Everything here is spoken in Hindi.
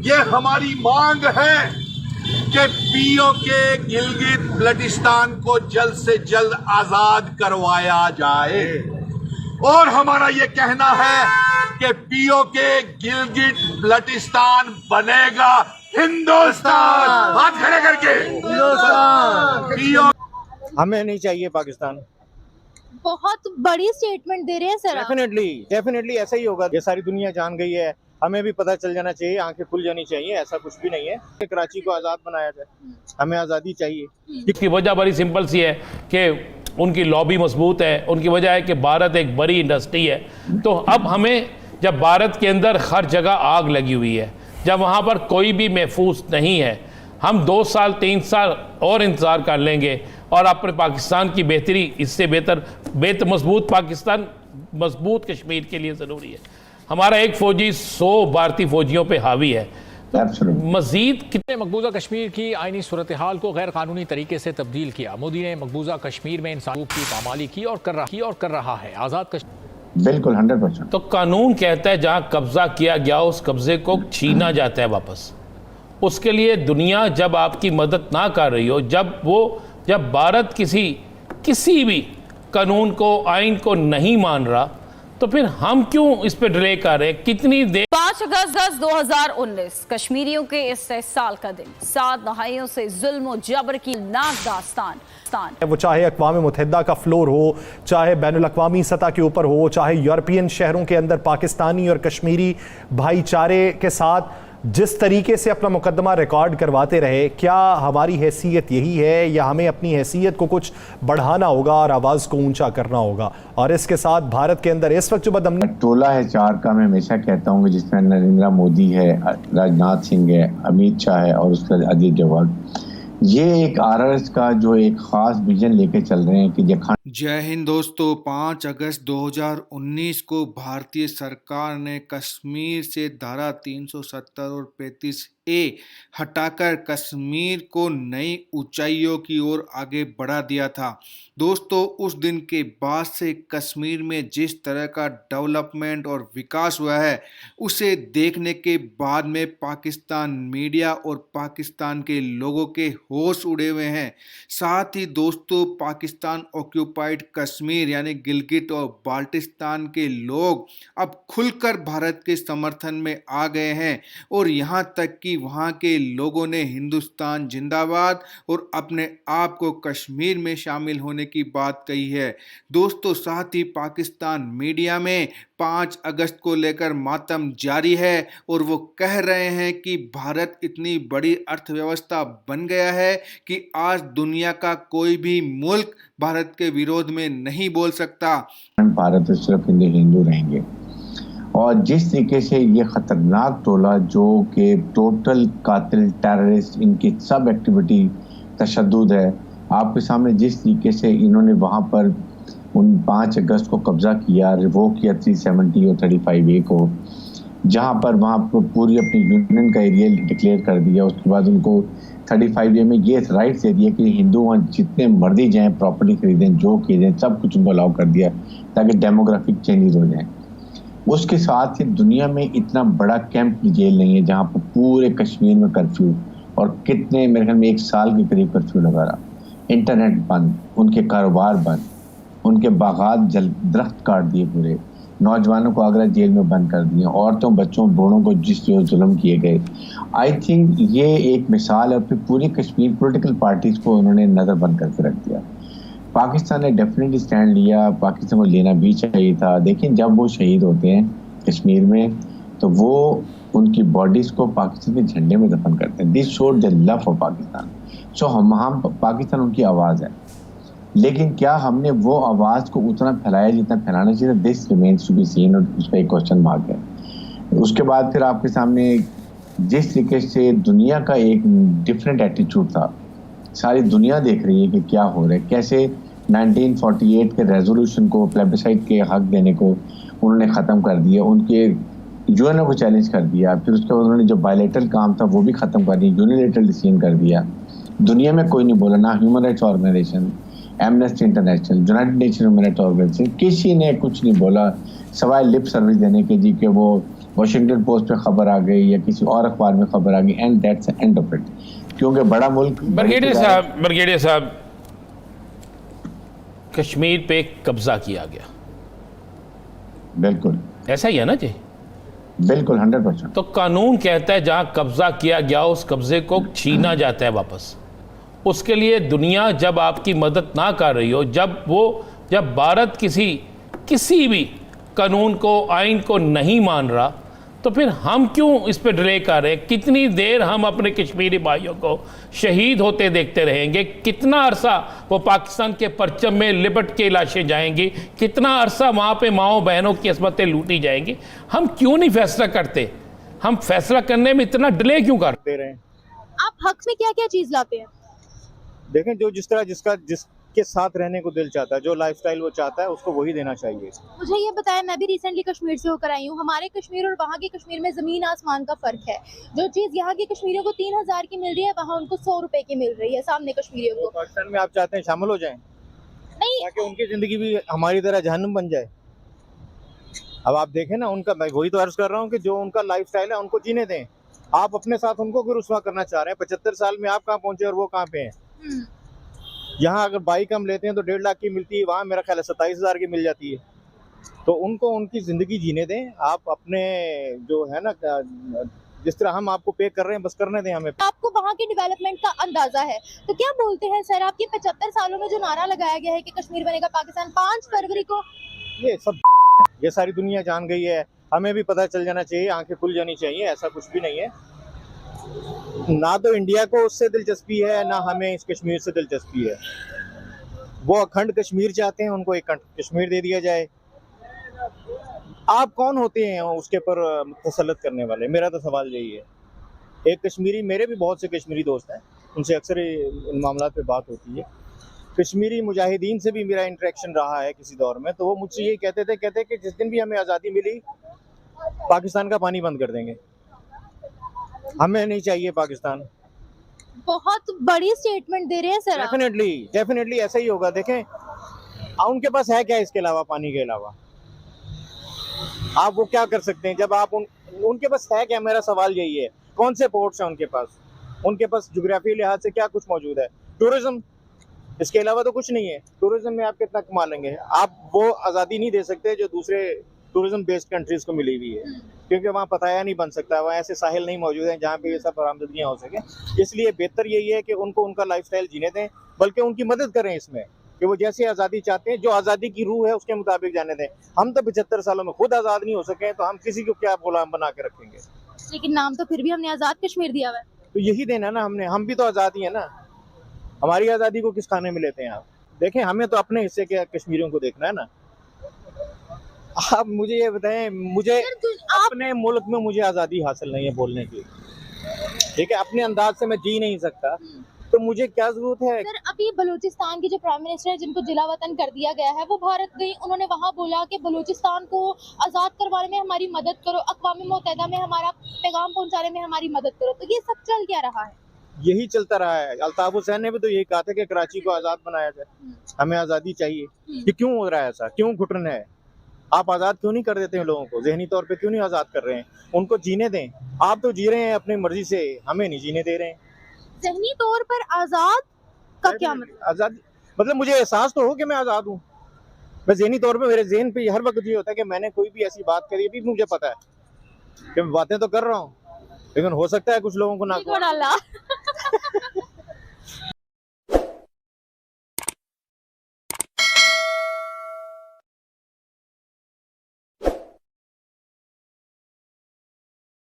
ये हमारी मांग है कि पीओके गिलगित बल्टिस्तान को जल्द से जल्द आजाद करवाया जाए। और हमारा ये कहना है कि पीओके गिलगित बल्टिस्तान बनेगा हिंदुस्तान। हाथ खड़े करके हिंदुस्तान। हमें नहीं चाहिए पाकिस्तान। बहुत बड़ी स्टेटमेंट दे रहे हैं सर आप। डेफिनेटली ऐसा ही होगा। ये सारी दुनिया जान गई है, हमें भी पता चल जाना चाहिए, आंखें खुल जानी चाहिए। ऐसा कुछ भी नहीं है कराची को आज़ाद बनाया जाए, हमें आज़ादी चाहिए। इसकी वजह बड़ी सिंपल सी है कि उनकी लॉबी मजबूत है। उनकी वजह है कि भारत एक बड़ी इंडस्ट्री है। तो अब हमें, जब भारत के अंदर हर जगह आग लगी हुई है, जब वहाँ पर कोई भी महफूज नहीं है, हम 2 साल 3 साल और इंतज़ार कर लेंगे और अपने पाकिस्तान की बेहतरी, इससे बेहतर मजबूत पाकिस्तान, मजबूत कश्मीर के लिए ज़रूरी है। हमारा एक फ़ौजी 100 भारतीय फ़ौजियों पे हावी है। तो मजीद कितने मकबूजा कश्मीर की आईनी सूरत हाल को गैर कानूनी तरीके से तब्दील किया। मोदी ने मकबूजा कश्मीर में इंसानों की पामाली की और कर रहा है। आज़ाद कश्मीर बिल्कुल 100%। तो कानून कहता है जहाँ कब्जा किया गया उस कब्जे को छीना जाता है वापस। उसके लिए दुनिया जब आपकी मदद ना कर रही हो, जब भारत किसी भी कानून को, आइन को नहीं मान रहा, तो फिर हम क्यों इस पे डिले कर रहे हैं? कितनी देर? 5 अगस्त 2019 कश्मीरियों के इस साल का दिन, 7 दहाइयों से जुल्म और जबर की नाक दास्तान। वो चाहे अक़वाम मुत्तहिदा का फ्लोर हो, चाहे बैनुल-अक़वामी सतह के ऊपर हो, चाहे यूरोपियन शहरों के अंदर पाकिस्तानी और कश्मीरी भाईचारे के साथ जिस तरीके से अपना मुकदमा रिकॉर्ड करवाते रहे, क्या हमारी हैसियत यही है या हमें अपनी हैसियत को कुछ बढ़ाना होगा और आवाज़ को ऊंचा करना होगा? और इसके साथ भारत के अंदर इस वक्त जो बदमनी टोला है 4 का, मैं हमेशा कहता हूँ, जिसमें नरेंद्र मोदी है, राजनाथ सिंह है, अमित शाह है और उसके बाद अजीत डोभाल, ये एक आरएस का जो एक खास विजन लेके चल रहे हैं कि जय हिंद दोस्तों। 5 अगस्त 2019 को भारतीय सरकार ने कश्मीर से धारा 370 और 35A हटाकर कश्मीर को नई ऊंचाइयों की ओर आगे बढ़ा दिया था। दोस्तों, उस दिन के बाद से कश्मीर में जिस तरह का डेवलपमेंट और विकास हुआ है, उसे देखने के बाद में पाकिस्तान मीडिया और पाकिस्तान के लोगों के होश उड़े हुए हैं। साथ ही दोस्तों, पाकिस्तान ऑक्यूपाइड कश्मीर यानी गिलगित और बाल्टिस्तान के लोग अब खुलकर भारत के समर्थन में आ गए हैं और यहाँ तक कि वहाँ के लोगों ने हिंदुस्तान जिंदाबाद और अपने आप को कश्मीर में शामिल होने की बात कही है। दोस्तों, साथ ही पाकिस्तान मीडिया में 5 अगस्त को लेकर मातम जारी है और वो कह रहे हैं कि भारत इतनी बड़ी अर्थव्यवस्था बन गया है कि आज दुनिया का कोई भी मुल्क भारत के विरोध में नहीं बोल सकता। भारत सिर्फ हिंदू रहेंगे। और जिस तरीके से ये खतरनाक टोला जो कि टोटल कातिल टेररिस्ट, इनकी सब एक्टिविटी तशद्दुद है, आपके सामने जिस तरीके से इन्होंने वहाँ पर उन 5 अगस्त को कब्जा किया, रिवोक किया 370 और 35A को, जहाँ पर वहाँ पर पूरी अपनी यूनियन का एरिया डिक्लेयर कर दिया। उसके बाद उनको 35A में ये राइट्स दे दिया कि हिंदू वहाँ जितने मर्जी जाएँ, प्रॉपर्टी खरीदें, जो किए जाएँ, सब कुछ उनको अलाउ कर दिया ताकि डेमोग्राफिक चेंजेस हो जाएँ। उसके साथ ही दुनिया में इतना बड़ा कैंप जेल नहीं है जहाँ पर पूरे कश्मीर में कर्फ्यू, और कितने, मेरे ख्याल में 1 साल के करीब कर्फ्यू लगा रहा। इंटरनेट बंद, उनके कारोबार बंद, उनके बागात दरख्त काट दिए, पूरे नौजवानों को आगरा जेल में बंद कर दिए, औरतों, बच्चों, बूढ़ों को जो जुल्म किए गए। आई थिंक ये एक मिसाल है। फिर पूरी कश्मीर पॉलिटिकल पार्टीज को उन्होंने नज़र बंद करके रख दिया। पाकिस्तान ने डेफिनेटली स्टैंड लिया, पाकिस्तान को लेना भी चाहिए था। लेकिन जब वो शहीद होते हैं कश्मीर में, तो वो उनकी बॉडीज को पाकिस्तान के झंडे में दफन करते हैं। This showed the love for Pakistan. So हम पाकिस्तान उनकी आवाज़ है, लेकिन क्या हमने वो आवाज़ को उतना फैलाया जितना फैलाना चाहिए? This remains to be seen, और उस पर एक क्वेश्चन मार्क है। उसके बाद फिर आपके सामने जिस तरीके से दुनिया का एक डिफरेंट एटीट्यूड था, सारी दुनिया देख रही है कि क्या हो रहा है, कैसे 1948 के रेजोल्यूशन को, प्लेबिसाइट के हक देने को उन्होंने ख़त्म कर दिया, उनके यूएनओ को चैलेंज कर दिया। फिर उसके बाद उन्होंने जो बायलैटरल काम था वो भी ख़त्म कर दिया, यूनिलैटरल डिसीजन कर दिया। दुनिया में कोई नहीं बोला, ना human rights organisation, Amnesty International, United Nation human rights organisation, किसी ने कुछ नहीं बोला, सवाए लिप सर्विस देने के जी कि वो वॉशिंगटन पोस्ट पे खबर आ गई या किसी और अखबार में खबर आ गई, and that's end of it. क्योंकि बड़ा मुल्क, ब्रिगेडियर साहब, कश्मीर पे कब्जा किया गया, बिल्कुल ऐसा ही है ना जी? बिल्कुल 100%। तो कानून कहता है जहां कब्जा किया गया उस कब्जे को छीना जाता है वापस। उसके लिए दुनिया जब आपकी मदद ना कर रही हो, जब भारत किसी भी कानून को, आइन को नहीं मान रहा, तो फिर हम क्यों इस पे डिले कर रहे हैं? कितनी देर हम अपने कश्मीरी भाइयों को शहीद होते देखते रहेंगे? कितना अरसा वो पाकिस्तान के परचम में लिपट के लाशें जाएंगी? कितना अरसा वहाँ पे माओ बहनों की असमतें लूटी जाएंगी? हम क्यों नहीं फैसला करते? हम फैसला करने में इतना डिले क्यों करते रहे हैं? आप हक में क्या क्या चीज लाते हैं? देखें, जो जिसके साथ रहने को दिल चाहता है, जो लाइफस्टाइल वो चाहता है, उसको वही देना चाहिए। मुझे ये बताया, मैं भी रिसेंटली कश्मीर से होकर आई हूँ। हमारे कश्मीर और वहाँ के कश्मीर में जमीन आसमान का फर्क है। जो चीज यहाँ के कश्मीरियों को 3000 की मिल रही है, वहाँ उनको 100 रुपए की मिल रही है सामने कश्मीरियों को। पाकिस्तान में आप चाहते हैं शामिल हो जाएं, नहीं, ताकि उनकी जिंदगी भी हमारी तरह जहन्नुम बन जाए। अब आप देखें ना, उनका, मैं वही तो अर्ज कर रहा हूँ कि जो उनका लाइफस्टाइल है उनको जीने दें। आप अपने साथ उनको क्यों रुस्वा करना चाह रहे हैं? 75 साल में आप कहाँ पहुंचे और वो कहाँ पे हैं? यहाँ अगर बाइक हम लेते हैं तो 1.5 लाख की मिलती है, वहाँ मेरा ख्याल है 27,000 की मिल जाती है। तो उनको उनकी ज़िंदगी जीने दें। आप अपने जो है ना, जिस तरह हम आपको पे कर रहे हैं बस करने दें हमें। आपको वहाँ के डेवलपमेंट का अंदाजा है, तो क्या बोलते हैं सर? आपके 75 सालों में जो नारा लगाया गया है कि कश्मीर बनेगा पाकिस्तान, 5 फरवरी को, ये सारी दुनिया जान गई है। हमें भी पता चल जाना चाहिए, आंखें खुल जानी चाहिए। ऐसा कुछ भी नहीं है। ना तो इंडिया को उससे दिलचस्पी है, ना हमें इस कश्मीर से दिलचस्पी है। वो अखंड कश्मीर चाहते हैं, उनको एक कश्मीर दे दिया जाए। आप कौन होते हैं उसके पर तसल्लुत करने वाले? मेरा तो सवाल यही है। एक कश्मीरी, मेरे भी बहुत से कश्मीरी दोस्त हैं, उनसे अक्सर इन मामलों पे बात होती है। कश्मीरी मुजाहिदीन से भी मेरा इंटरेक्शन रहा है किसी दौर में, तो वो मुझसे यही कहते कि जिस दिन भी हमें आज़ादी मिली, पाकिस्तान का पानी बंद कर देंगे, हमें नहीं चाहिए पाकिस्तान। बहुत बड़ी स्टेटमेंट दे रहे हैं सर। डेफिनेटली ऐसा ही होगा। देखें, उनके पास है क्या इसके अलावा, पानी के अलावा? आप वो क्या कर सकते हैं जब आप उनके पास है क्या? मेरा सवाल यही है। कौन से पोर्ट्स हैं उनके पास? उनके पास ज्योग्राफी लिहाज से क्या कुछ मौजूद है? टूरिज्म, इसके अलावा तो कुछ नहीं है। टूरिज्म में आप कितना कमा लेंगे? आप वो आज़ादी नहीं दे सकते जो दूसरे टूरिज्म बेस्ड कंट्रीज को मिली हुई है, क्योंकि वहाँ पताया नहीं बन सकता, वहाँ ऐसे साहिल नहीं मौजूद हैं जहाँ पे ये सब बरामदगियाँ हो सके। इसलिए बेहतर यही है कि उनको उनका लाइफस्टाइल जीने दें, बल्कि उनकी मदद करें इसमें कि वो जैसे आज़ादी चाहते हैं, जो आज़ादी की रूह है उसके मुताबिक जाने दें। हम तो 75 सालों में खुद आज़ाद नहीं हो सके, तो हम किसी को क्या गुलाम बना के रखेंगे? लेकिन नाम तो फिर भी हमने आज़ाद कश्मीर दिया हुआ है। तो यही देना ना हमने, हम भी तो आज़ाद ही है ना। हमारी आज़ादी को किस खाने में लेते हैं आप? देखें, हमें तो अपने हिस्से के कश्मीरियों को देखना है ना। आप मुझे ये बताएं, मुझे अपने मुल्क में मुझे आज़ादी हासिल नहीं है बोलने की, ठीक है? अपने अंदाज से मैं जी नहीं सकता, तो मुझे क्या जरूरत है? सर, अभी बलूचिस्तान के जो प्राइम मिनिस्टर है, जिनको जिला वतन कर दिया गया है, वो भारत गई। उन्होंने वहाँ बोला कि बलूचिस्तान को आज़ाद करवाने में हमारी मदद करो, अक़वाम मुत्तहिदा में हमारा पैगाम पहुँचाने में हमारी मदद करो। तो ये सब चल क्या रहा है? यही चलता रहा है। अल्ताफ हुसैन ने भी तो यही कहा था कि कराची को आज़ाद बनाया जाए, हमें आज़ादी चाहिए। ये क्यों हो रहा है ऐसा? क्यों घुटन है? आप आज़ाद क्यों नहीं कर देते हैं लोगों को? जहनी तौर पे क्यों नहीं आज़ाद कर रहे हैं? उनको जीने दें। आप तो जी रहे हैं अपनी मर्जी से, हमें नहीं जीने दे रहे हैं। ज़हनी तौर पर आज़ाद का क्या मतलब? आज़ाद मतलब मुझे एहसास तो हो कि मैं आज़ाद हूँ। मैं ज़हनी तौर पे, मेरे ज़हन पे हर वक्त ये होता है कि मैंने कोई भी ऐसी बात करी, भी मुझे पता है कि मैं बातें तो कर रहा हूँ, लेकिन हो सकता है कुछ लोगों को ना